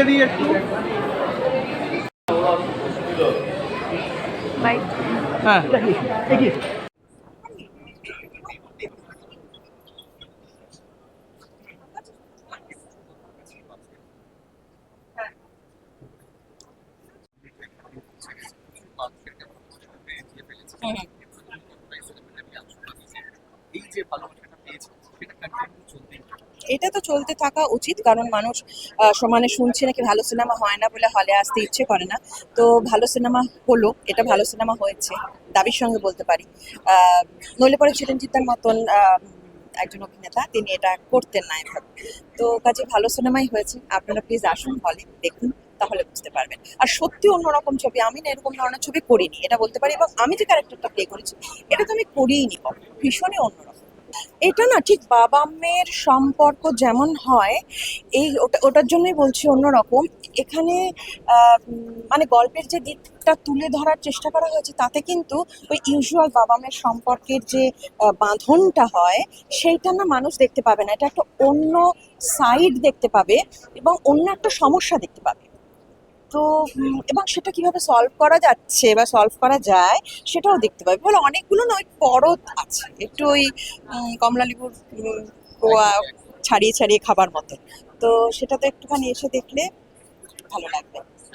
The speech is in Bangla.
দিই একটু। হ্যাঁ এটা তো চলতে থাকা উচিত, কারণ মানুষ সমানে শুনছে নাকি ভালো সিনেমা হয় না বলে হলে আসতে ইচ্ছে করে না। তো ভালো সিনেমা হলো, এটা ভালো সিনেমা হয়েছে দাবির সঙ্গে বলতে পারি। নইলে পরে চিরঞ্জিতার মতন একজন অভিনেতা তিনি এটা করতেন না এভাবে। তো কাজে ভালো সিনেমাই হয়েছে, আপনারা প্লিজ আসুন হলে দেখুন, তাহলে বুঝতে পারবেন। আর সত্যি অন্যরকম ছবি, আমি না এরকম ধরনের ছবি করিনি এটা বলতে পারি, এবং আমি যে ক্যারেক্টারটা প্লে করেছি এটা তো আমি করিনি কখনো, ভীষণই অন্যরকম। এটা না ঠিক বাবা মেয়ের সম্পর্ক যেমন হয়, এই ওটার জন্যই বলছি অন্যরকম। এখানে মানে গল্পের যে দিকটা তুলে ধরার চেষ্টা করা হয়েছে তাতে কিন্তু ওই ইউজুয়াল বাবা মেয়ের সম্পর্কের যে বাঁধনটা হয় সেইটা না মানুষ দেখতে পাবে না, এটা একটা অন্য সাইড দেখতে পাবে এবং অন্য একটা সমস্যা দেখতে পাবে। তো এবং সেটা কিভাবে সলভ করা যাচ্ছে বা সলভ করা যায় সেটাও দেখতে পাবে। বলে অনেকগুলো না ওই পরত আছে, একটু ওই কমলা লেবুর কোয়া ছাড়িয়ে ছাড়িয়ে খাবার মতো। তো সেটা তো একটুখানি এসে দেখলে ভালো লাগবে।